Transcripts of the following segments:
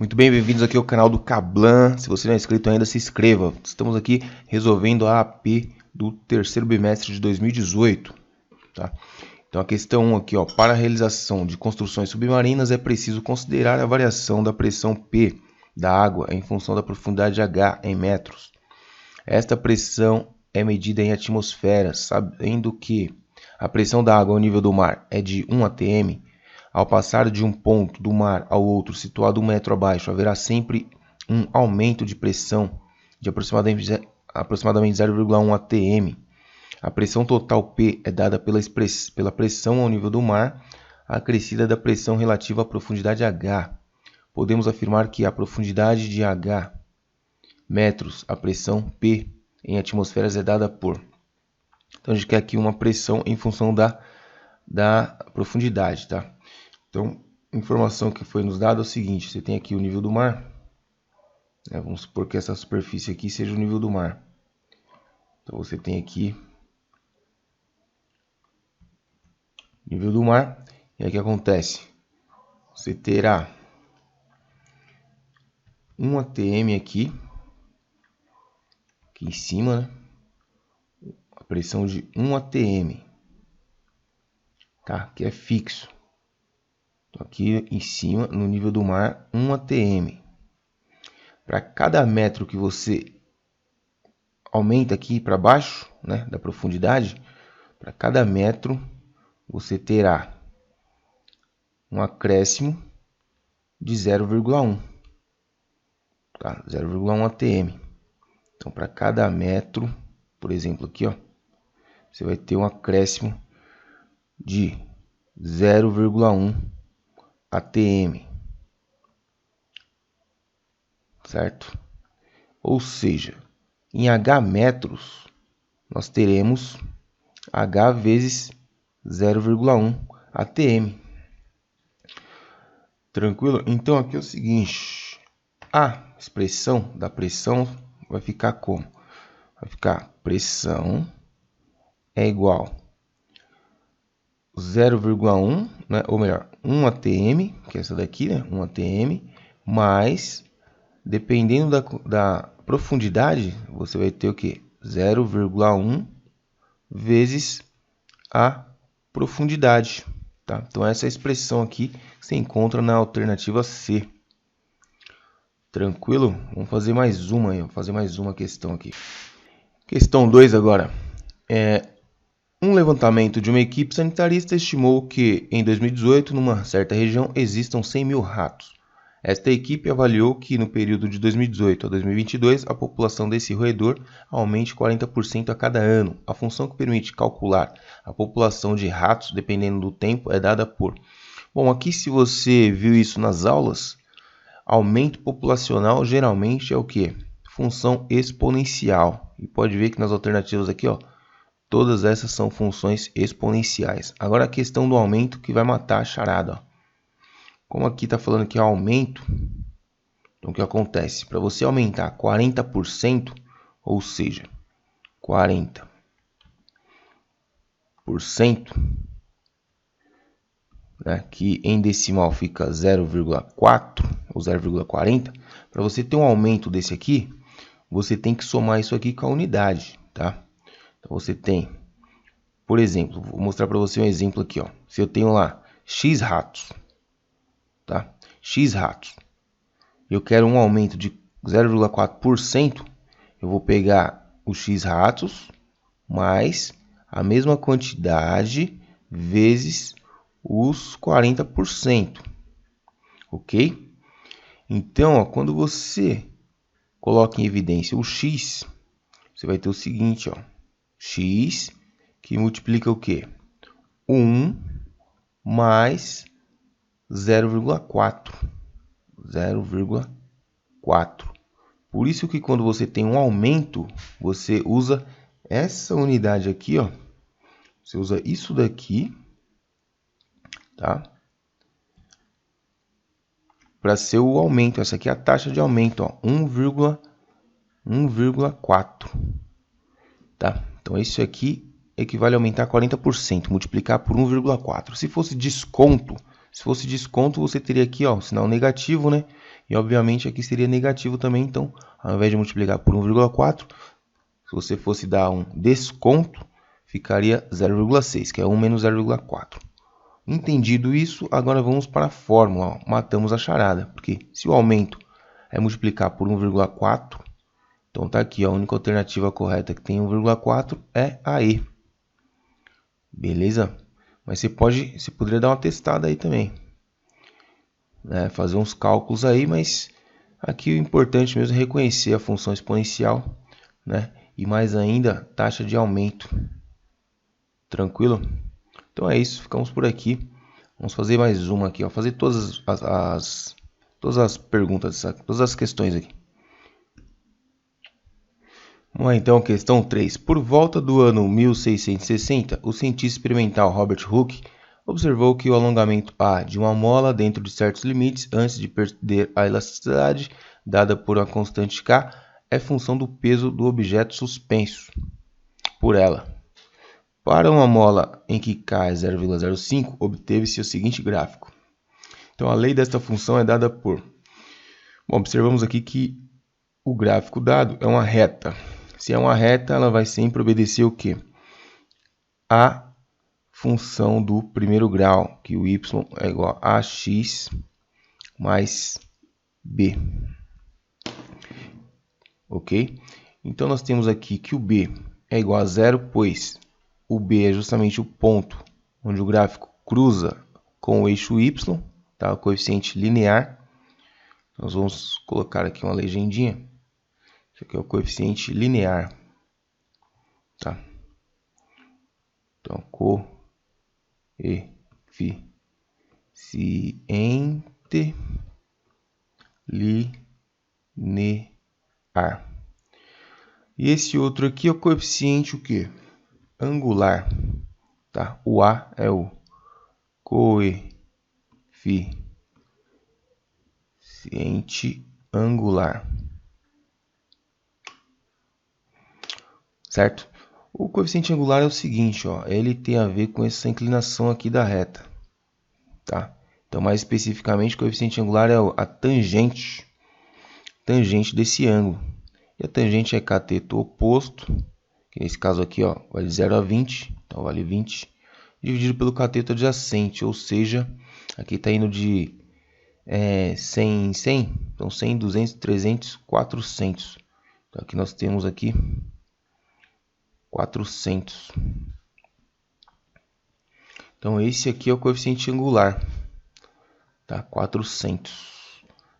Muito bem, bem-vindos aqui ao canal do Cablan. Se você não é inscrito ainda, se inscreva. Estamos aqui resolvendo a AP do terceiro bimestre de 2018. Tá? Então a questão 1 aqui, ó, para a realização de construções submarinas é preciso considerar a variação da pressão P da água em função da profundidade H em metros. Esta pressão é medida em atmosferas, sabendo que a pressão da água ao nível do mar é de 1 atm. Ao passar de um ponto do mar ao outro situado 1 metro abaixo, haverá sempre um aumento de pressão de aproximadamente 0,1 atm. A pressão total P é dada pela pressão ao nível do mar, acrescida da pressão relativa à profundidade H. Podemos afirmar que a profundidade de H metros, a pressão P em atmosferas é dada por... Então a gente quer aqui uma pressão em função da profundidade, tá? Então, a informação que foi nos dada é o seguinte: você tem aqui o nível do mar, né? Vamos supor que essa superfície aqui seja o nível do mar. Então você tem aqui nível do mar, e aí o que acontece? Você terá 1 atm aqui em cima, né? A pressão de 1 atm, tá? Que é fixo. Então, aqui em cima, no nível do mar, 1 atm. Para cada metro que você aumenta aqui para baixo, né, da profundidade, para cada metro você terá um acréscimo de 0,1, tá? 0,1 atm. Então, para cada metro, por exemplo, aqui, ó, você vai ter um acréscimo de 0,1 atm, certo? Ou seja, em H metros, nós teremos H vezes 0,1 atm. Tranquilo? Então aqui é o seguinte: a expressão da pressão vai ficar como? Vai ficar pressão é igual 0,1, né? Ou melhor, 1 atm, que é essa daqui, né? 1 atm, mais, dependendo da profundidade, você vai ter o que? 0,1 vezes a profundidade, tá? Então essa é a expressão aqui que você encontra na alternativa C. Tranquilo? Vamos fazer mais uma aí, vamos fazer mais uma questão aqui. Questão 2 agora. Um levantamento de uma equipe sanitarista estimou que, em 2018, numa certa região, existam 100 mil ratos. Esta equipe avaliou que, no período de 2018 a 2022, a população desse roedor aumente 40% a cada ano. A função que permite calcular a população de ratos, dependendo do tempo, é dada por... Bom, aqui se você viu isso nas aulas, aumento populacional geralmente é o quê? Função exponencial. E pode ver que nas alternativas aqui, ó, todas essas são funções exponenciais. Agora a questão do aumento que vai matar a charada, ó. Como aqui está falando que é aumento, então o que acontece? Para você aumentar 40%, ou seja, 40%, né, que em decimal fica 0,4 ou 0,40, para você ter um aumento desse aqui, você tem que somar isso aqui com a unidade, tá? Então você tem, por exemplo, vou mostrar para você um exemplo aqui, ó. Se eu tenho lá X ratos, tá? X ratos. Eu quero um aumento de 0,4%, eu vou pegar os X ratos mais a mesma quantidade vezes os 40%. Ok? Então, ó, quando você coloca em evidência o X, você vai ter o seguinte, ó. X que multiplica o quê? 1 mais 0,4. 0,4. Por isso que quando você tem um aumento, você usa essa unidade aqui, ó. Você usa isso daqui, tá? Para ser o aumento. Essa aqui é a taxa de aumento, ó. 1,4. Tá? Então isso aqui equivale a aumentar 40%, multiplicar por 1,4. Se fosse desconto, Se fosse desconto, você teria aqui, ó, o sinal negativo, né? E obviamente aqui seria negativo também, então, ao invés de multiplicar por 1,4, se você fosse dar um desconto, ficaria 0,6, que é 1 menos 0,4. Entendido isso, agora vamos para a fórmula, ó. Matamos a charada, porque se o aumento é multiplicar por 1,4, então tá aqui, ó, a única alternativa correta que tem 1,4 é a E. Beleza? Mas você poderia dar uma testada aí também, né? Fazer uns cálculos aí, mas aqui o importante mesmo é reconhecer a função exponencial, né? E mais ainda, taxa de aumento. Tranquilo? Então é isso, ficamos por aqui. Vamos fazer mais uma aqui, ó. Fazer todas as perguntas, todas as questões aqui. Vamos lá, então, questão 3. Por volta do ano 1660, o cientista experimental Robert Hooke observou que o alongamento A de uma mola dentro de certos limites, antes de perder a elasticidade dada por uma constante K, é função do peso do objeto suspenso por ela. Para uma mola em que K é 0,05, obteve-se o seguinte gráfico. Então, a lei desta função é dada por... Bom, observamos aqui que o gráfico dado é uma reta. Se é uma reta, ela vai sempre obedecer o quê? A função do primeiro grau, que o y é igual a x mais b. Ok? Então, nós temos aqui que o b é igual a zero, pois o b é justamente o ponto onde o gráfico cruza com o eixo y, tá? O coeficiente linear. Nós vamos colocar aqui uma legendinha. Isso aqui é o coeficiente linear, tá? Então, coeficiente linear. E esse outro aqui é o coeficiente o quê? Angular, tá? O A é o coeficiente angular. Certo? O coeficiente angular é o seguinte, ó, ele tem a ver com essa inclinação aqui da reta, tá? Então, mais especificamente, o coeficiente angular é a tangente desse ângulo. E a tangente é cateto oposto, que nesse caso aqui, ó, vai de 0 a 20, então vale 20, dividido pelo cateto adjacente, ou seja, aqui está indo de 100 em 100, então 100, 200, 300, 400. Então, aqui nós temos aqui 400. Então, esse aqui é o coeficiente angular, tá? 400.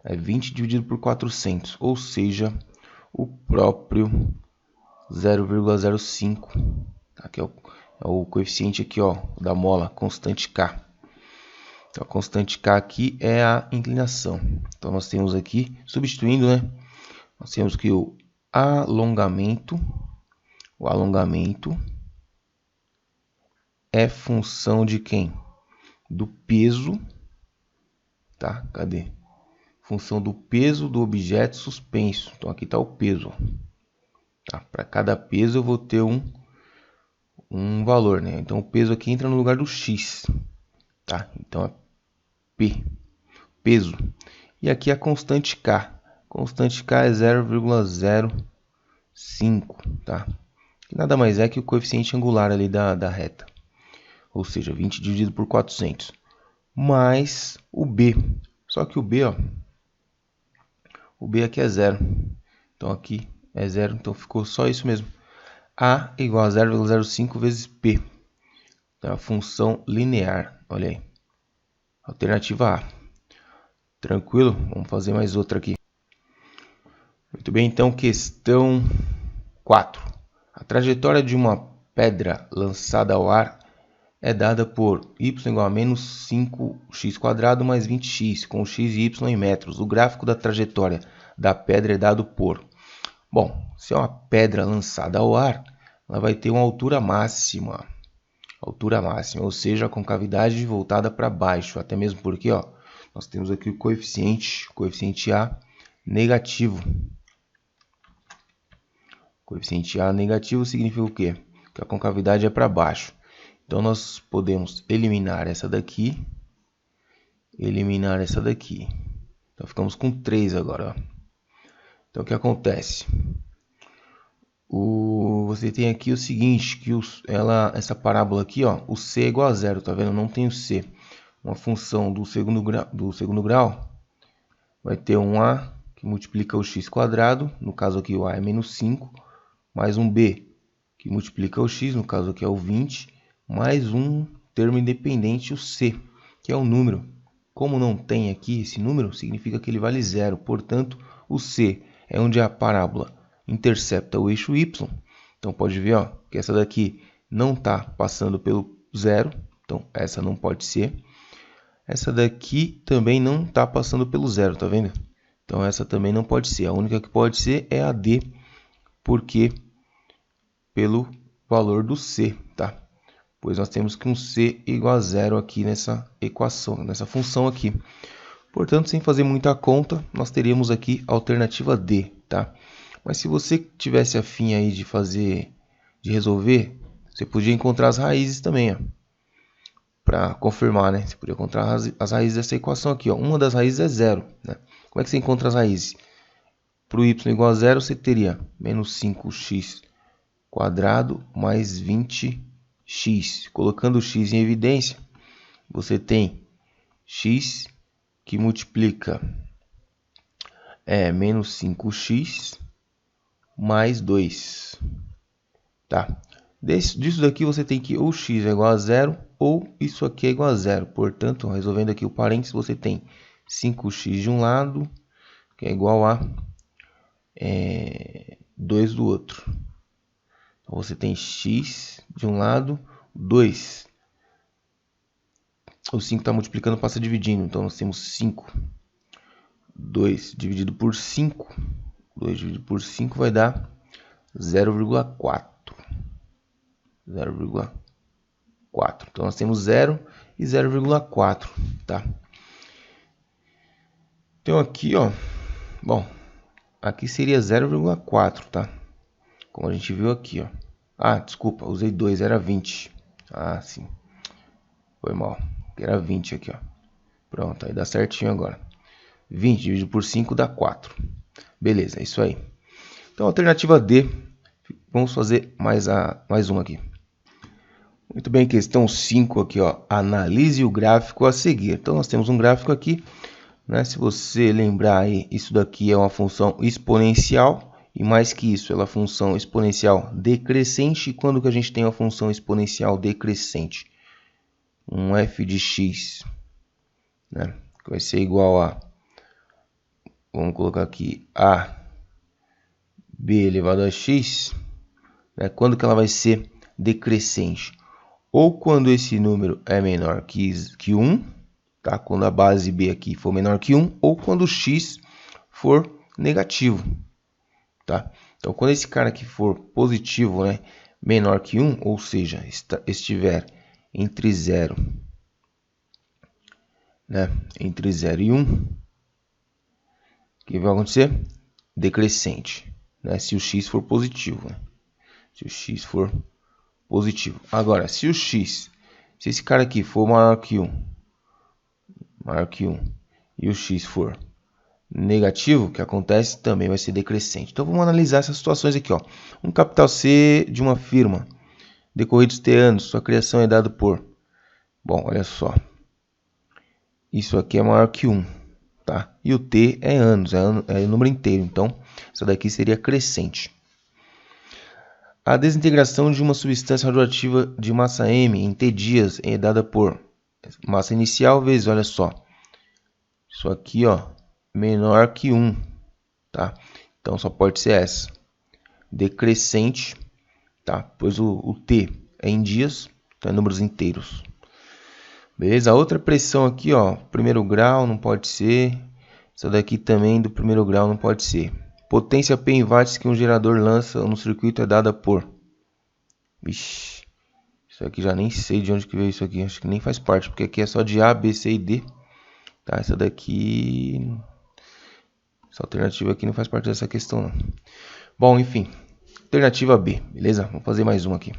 É 20 dividido por 400, ou seja, o próprio 0,05. Aqui é o coeficiente aqui, ó, da mola, constante K. Então, a constante K aqui é a inclinação. Então, nós temos aqui, substituindo, né? Nós temos que o alongamento é função de quem? Do peso, tá? Cadê? Função do peso do objeto suspenso. Então, aqui está o peso. Tá? Para cada peso eu vou ter um valor, né? Então, o peso aqui entra no lugar do x. Tá? Então, é P, peso. E aqui a constante K. Constante K é 0,05, tá? Que nada mais é que o coeficiente angular ali da reta. Ou seja, 20 dividido por 400. Mais o B. Só que o B, ó, o B aqui é 0. Então, aqui é 0. Então, ficou só isso mesmo. A igual a 0,05 vezes P. Então, a função linear. Olha aí. Alternativa A. Tranquilo? Vamos fazer mais outra aqui. Muito bem, então, questão 4. A trajetória de uma pedra lançada ao ar é dada por y igual a menos 5x² mais 20x, com x e y em metros. O gráfico da trajetória da pedra é dado por... Bom, se é uma pedra lançada ao ar, ela vai ter uma altura máxima, ou seja, a concavidade voltada para baixo, até mesmo porque, ó, nós temos aqui o coeficiente A negativo. Coeficiente A negativo significa o quê? Que a concavidade é para baixo. Então, nós podemos eliminar essa daqui eliminar essa daqui. Então ficamos com 3 agora. Ó. Então o que acontece? Você tem aqui o seguinte, que essa parábola aqui, ó, o c é igual a 0, tá vendo? Não tem o c. Uma função do segundo grau vai ter um a que multiplica o x quadrado, no caso aqui o a é menos 5, mais um b que multiplica o x, no caso aqui é o 20, mais um termo independente, o c, que é o número. Como não tem aqui esse número, significa que ele vale 0. Portanto, o c é onde a parábola intercepta o eixo y. Então, pode ver ó, que essa daqui não está passando pelo 0. Então, essa não pode ser. Essa daqui também não está passando pelo 0, tá vendo? Então, essa também não pode ser. A única que pode ser é a D, porque pelo valor do C, tá? Pois nós temos que um C igual a 0 aqui nessa equação, nessa função aqui. Portanto, sem fazer muita conta, nós teríamos aqui a alternativa D, tá? Mas se você tivesse afim aí de resolver, você podia encontrar as raízes também, ó. Para confirmar, né? Você podia encontrar as raízes dessa equação aqui, ó. Uma das raízes é 0, né? Como é que você encontra as raízes? Para o y igual a 0, você teria menos 5x quadrado mais 20x. Colocando o x em evidência, você tem x que multiplica menos 5x mais 2. Tá? Disso daqui você tem que ou x é igual a 0 ou isso aqui é igual a 0. Portanto, resolvendo aqui o parênteses, você tem 5x de um lado, que é igual a 2 do outro. Então, você tem x de um lado, 2. O 5 está multiplicando, passa dividindo. Então, nós temos 5. 2 dividido por 5. 2 dividido por 5 vai dar 0,4. 0,4. Então, nós temos 0 e 0,4. Tá? Então, aqui, ó. Bom, aqui seria 0,4, tá? Como a gente viu aqui, ó. Ah, desculpa, usei 2, era 20. Ah, sim. Foi mal. Era 20 aqui, ó. Pronto, aí dá certinho agora. 20 dividido por 5 dá 4. Beleza, é isso aí. Então, alternativa D. Vamos fazer mais uma aqui. Muito bem, questão 5 aqui, ó. Analise o gráfico a seguir. Então, nós temos um gráfico aqui, né? Se você lembrar aí, isso daqui é uma função exponencial. E mais que isso, ela é uma função exponencial decrescente. E quando que a gente tem uma função exponencial decrescente? Um f de x, né? Que vai ser igual a, vamos colocar aqui, a b elevado a x. Né? Quando que ela vai ser decrescente? Ou quando esse número é menor que 1, tá? Quando a base b aqui for menor que 1, ou quando x for negativo. Tá? Então, quando esse cara aqui for positivo, né, menor que 1, ou seja, estiver entre 0, né, entre 0 e 1, o que vai acontecer? Decrescente, né, se o x for positivo. Né? Se o x for positivo. Agora, se esse cara aqui for maior que 1, e o x for negativo, o que acontece também vai ser decrescente. Então, vamos analisar essas situações aqui. Ó. Um capital C de uma firma, decorridos T anos, sua criação é dada por... Bom, olha só. Isso aqui é maior que 1. Tá? E o T é anos, é o número inteiro. Então, essa daqui seria crescente. A desintegração de uma substância radioativa de massa M em T dias é dada por massa inicial vezes, olha só. Isso aqui, ó, menor que 1, tá? Então, só pode ser essa. Decrescente, tá? Pois o T é em dias, então é números inteiros. Beleza? A outra pressão aqui, ó, primeiro grau não pode ser. Essa daqui também do primeiro grau não pode ser. Potência P em watts que um gerador lança no circuito é dada por... Vixe, isso aqui já nem sei de onde que veio isso aqui. Acho que nem faz parte, porque aqui é só de A, B, C e D. Tá, essa daqui... Essa alternativa aqui não faz parte dessa questão, não. Bom, enfim. Alternativa B, beleza? Vamos fazer mais uma aqui.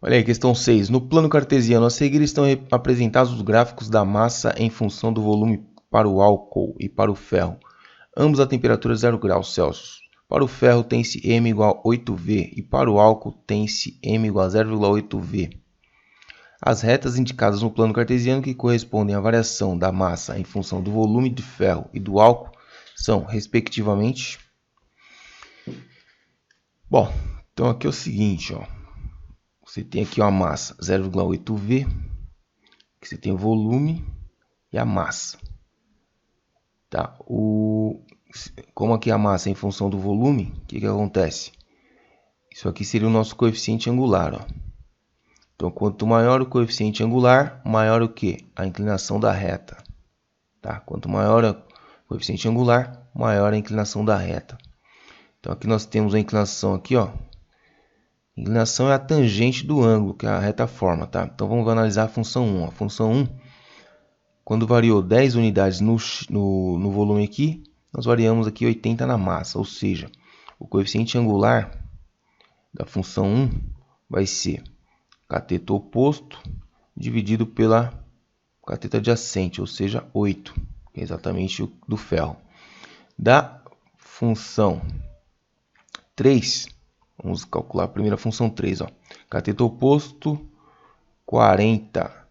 Olha aí, questão 6. No plano cartesiano a seguir estão apresentados os gráficos da massa em função do volume para o álcool e para o ferro, ambos a temperatura 0 graus Celsius. Para o ferro tem-se M igual a 8V e para o álcool tem-se M igual a 0,8V. As retas indicadas no plano cartesiano que correspondem à variação da massa em função do volume de ferro e do álcool são, respectivamente... Bom, então aqui é o seguinte, ó. Você tem aqui a massa 0,8V, que você tem o volume e a massa. Tá? Como aqui a massa é em função do volume, o que acontece? Isso aqui seria o nosso coeficiente angular, ó. Então, quanto maior o coeficiente angular, maior o que? A inclinação da reta. Tá? Quanto maior o coeficiente angular, maior a inclinação da reta. Então, aqui nós temos a inclinação aqui, ó. A inclinação é a tangente do ângulo que a reta forma, tá? Então, vamos analisar a função 1. A função 1, quando variou 10 unidades no volume aqui, nós variamos aqui 80 na massa. Ou seja, o coeficiente angular da função 1 vai ser cateto oposto dividido pela cateto adjacente, ou seja, 8, que é exatamente o do ferro. Da função 3, vamos calcular a primeira função 3, ó. Cateto oposto 40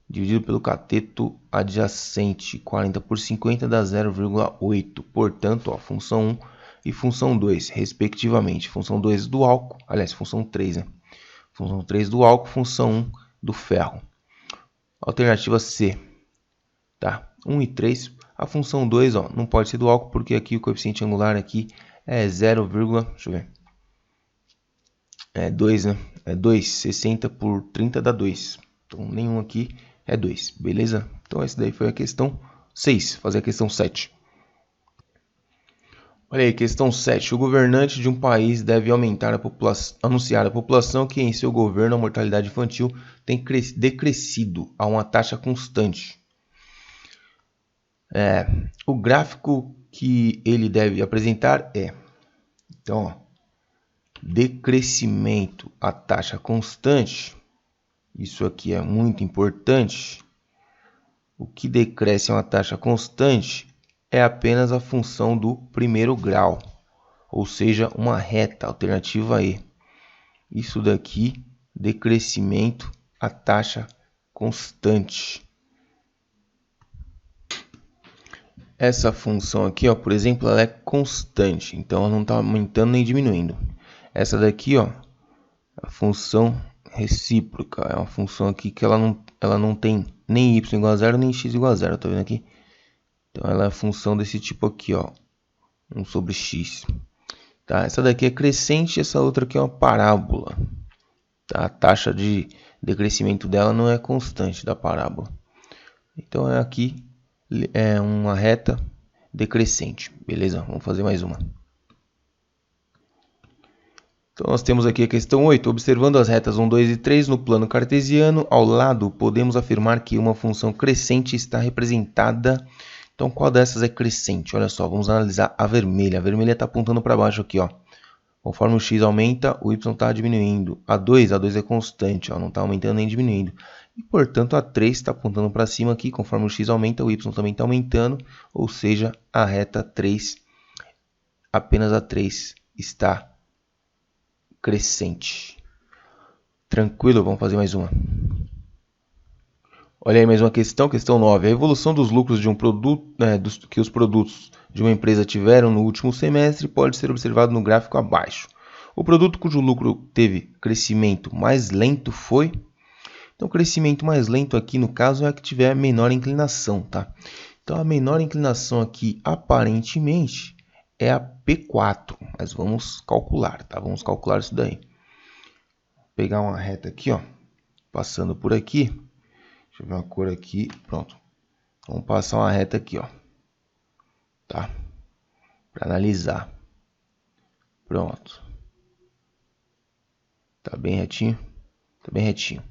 dividido pelo cateto adjacente, 40 por 50 dá 0,8. Portanto, ó, função 1 e função 2, respectivamente. Função 2 do álcool, aliás, função 3, né? Função 3 do álcool, função 1 do ferro. Alternativa C, tá? 1 e 3. A função 2, ó, não pode ser do álcool, porque aqui o coeficiente angular aqui é 0, deixa eu ver. É 2, né? É 2, 60 por 30 dá 2. Então, nenhum aqui é 2, beleza? Então, essa daí foi a questão 6. Fazer a questão 7. Olha aí, questão 7. O governante de um país deve anunciar à população que em seu governo a mortalidade infantil tem decrescido a uma taxa constante. O gráfico que ele deve apresentar é... Então, ó, decrescimento a taxa constante. Isso aqui é muito importante. O que decresce a uma taxa constante é apenas a função do primeiro grau, ou seja, uma reta, alternativa E. Isso daqui, decrescimento a taxa constante. Essa função aqui, ó, por exemplo, ela é constante, então ela não está aumentando nem diminuindo. Essa daqui, ó, a função recíproca, é uma função aqui que ela não tem nem y igual a 0, nem x igual a 0, tá vendo aqui? Então, ela é a função desse tipo aqui, ó, 1 sobre x. Tá? Essa daqui é crescente, essa outra aqui é uma parábola. Tá? A taxa de decrescimento dela não é constante da parábola. Então, aqui é uma reta decrescente. Beleza? Vamos fazer mais uma. Então, nós temos aqui a questão 8. Observando as retas 1, 2 e 3 no plano cartesiano, ao lado, podemos afirmar que uma função crescente está representada... Então, qual dessas é crescente? Olha só, vamos analisar a vermelha. A vermelha está apontando para baixo aqui, ó. Conforme o x aumenta, o y está diminuindo. A 2 é constante, ó, não está aumentando nem diminuindo. E, portanto, a 3 está apontando para cima aqui. Conforme o x aumenta, o y também está aumentando. Ou seja, a reta 3, apenas a 3 está crescente. Tranquilo? Vamos fazer mais uma. Olha aí mais uma questão, questão 9. A evolução dos lucros de um produto, que os produtos de uma empresa tiveram no último semestre pode ser observado no gráfico abaixo. O produto cujo lucro teve crescimento mais lento foi... Então, o crescimento mais lento aqui, no caso, é a que tiver menor inclinação, tá? Então, a menor inclinação aqui, aparentemente, é a P4. Mas vamos calcular, tá? Vamos calcular isso daí. Vou pegar uma reta aqui, ó, passando por aqui. Deixa eu ver uma cor aqui, pronto. Vamos passar uma reta aqui, ó. Tá? Para analisar. Pronto. Tá bem retinho? Tá bem retinho.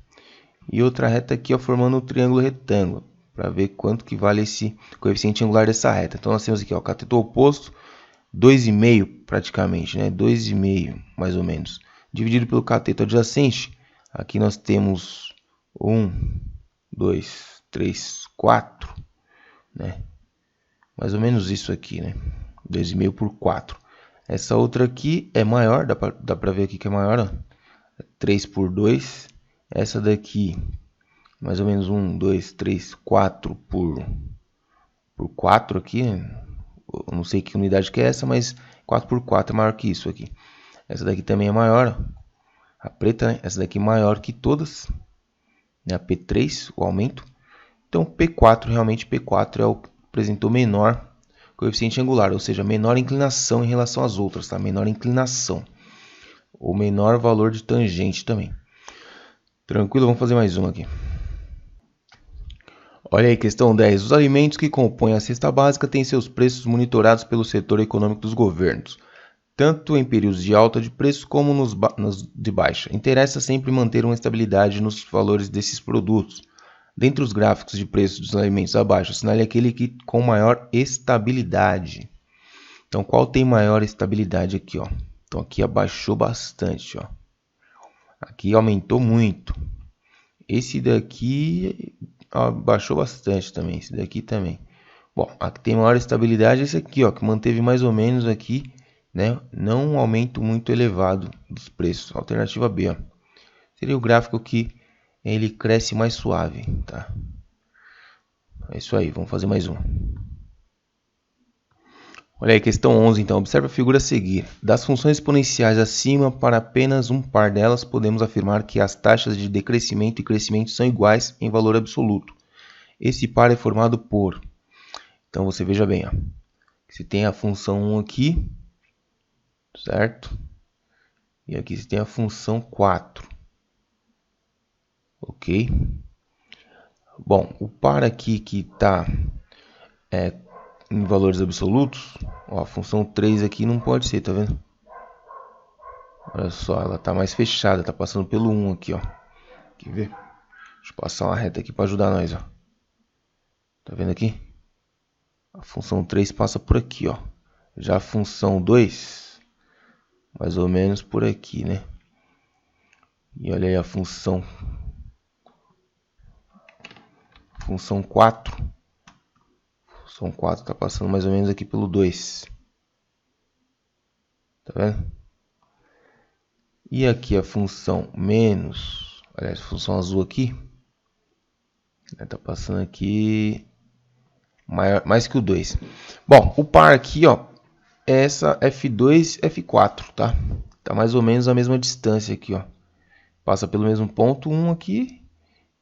E outra reta aqui, ó, formando um triângulo retângulo. Para ver quanto que vale esse coeficiente angular dessa reta. Então, nós temos aqui, ó, cateto oposto, 2,5 praticamente, né? 2,5 mais ou menos. Dividido pelo cateto adjacente. Aqui nós temos 1, 2, 3, 4, né? Mais ou menos isso aqui, né? 2,5 por 4. Essa outra aqui é maior, dá pra ver aqui que é maior, ó. 3 por 2. Essa daqui, mais ou menos 1, 2, 3, 4 por 4 aqui. Eu não sei que unidade que é essa, mas 4 por 4 é maior que isso aqui. Essa daqui também é maior, ó. A preta, né? Essa daqui é maior que todas, né? A P3, o aumento. Então P4, realmente P4 é o que apresentou menor coeficiente angular, ou seja, menor inclinação em relação às outras, tá? Menor inclinação. Ou menor valor de tangente também. Tranquilo, vamos fazer mais uma aqui. Olha aí, questão 10. Os alimentos que compõem a cesta básica têm seus preços monitorados pelo setor econômico dos governos, tanto em períodos de alta de preço como nos de baixa. Interessa sempre manter uma estabilidade nos valores desses produtos. Dentre os gráficos de preço dos alimentos abaixo, assinale aquele que com maior estabilidade. Então, qual tem maior estabilidade aqui, ó? Então, aqui abaixou bastante, ó. Aqui aumentou muito. Esse daqui abaixou bastante também. Esse daqui também. Bom, aqui tem maior estabilidade esse aqui, ó, que manteve mais ou menos aqui, né? Não um aumento muito elevado dos preços. Alternativa B, ó. Seria o gráfico que ele cresce mais suave, tá? É isso aí, vamos fazer mais um. Olha aí, questão 11, então. Observe a figura a seguir. Das funções exponenciais acima, para apenas um par delas, podemos afirmar que as taxas de decrescimento e crescimento são iguais em valor absoluto. Esse par é formado por... Então, você veja bem, ó. Você tem a função 1 aqui, certo? E aqui você tem a função 4. Ok? Bom, o par aqui que está em valores absolutos, ó, a função 3 aqui não pode ser, tá vendo? Olha só, ela está mais fechada, está passando pelo 1 aqui, ó. Quer ver? Deixa eu passar uma reta aqui para ajudar nós, ó. Tá vendo aqui? A função 3 passa por aqui, ó. Já a função 2, mais ou menos por aqui, né? E olha aí a função 4. Função 4 está passando mais ou menos aqui pelo 2. Tá vendo? E aqui a função menos, aliás, a função azul aqui, está passando aqui mais que o 2. Bom, o par aqui, ó, é essa F2, F4, tá? Tá mais ou menos a mesma distância aqui, ó. Passa pelo mesmo ponto 1 aqui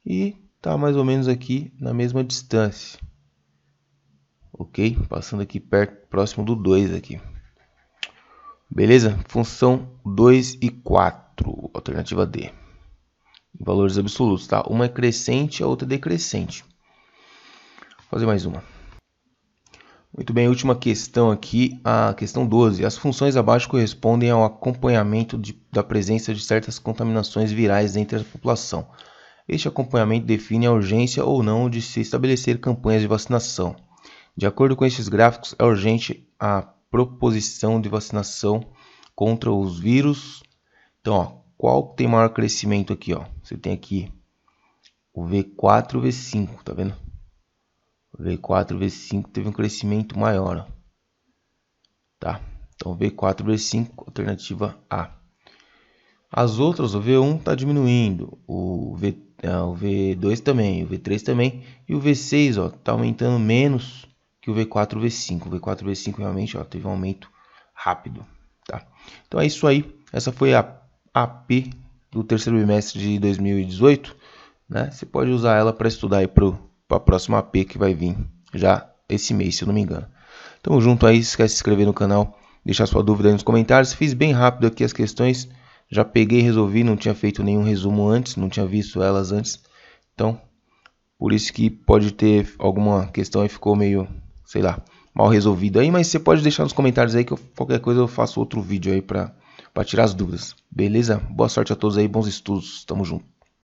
e tá mais ou menos aqui na mesma distância. Ok? Passando aqui perto, próximo do 2 aqui. Beleza? Função 2 e 4, alternativa D. Em valores absolutos, tá? Uma é crescente, a outra é decrescente. Vou fazer mais uma. Muito bem, última questão aqui, a questão 12. As funções abaixo correspondem ao acompanhamento da presença de certas contaminações virais entre a população. Este acompanhamento define a urgência ou não de se estabelecer campanhas de vacinação. De acordo com estes gráficos, é urgente a proposição de vacinação contra os vírus. Então, ó, qual tem maior crescimento aqui, ó? Você tem aqui o V4 e o V5, tá vendo? O V4 e o V5 teve um crescimento maior, ó. Tá? Então, V4 e V5, alternativa A. As outras, o V1 está diminuindo, o V2 também, o V3 também, e o V6 está aumentando menos que o V4 e o V5. O V4 e o V5 realmente teve um aumento rápido. Tá? Então é isso aí, essa foi a AP do terceiro bimestre de 2018. Né? Você pode usar ela para estudar aí para a próxima AP que vai vir já esse mês, se eu não me engano. Tamo junto aí, esquece de se inscrever no canal, deixar sua dúvida aí nos comentários. Fiz bem rápido aqui as questões, já peguei e resolvi, não tinha feito nenhum resumo antes, não tinha visto elas antes. Então, por isso que pode ter alguma questão aí ficou meio, sei lá, mal resolvido aí, mas você pode deixar nos comentários aí que qualquer coisa eu faço outro vídeo aí para tirar as dúvidas. Beleza? Boa sorte a todos aí, bons estudos, tamo junto.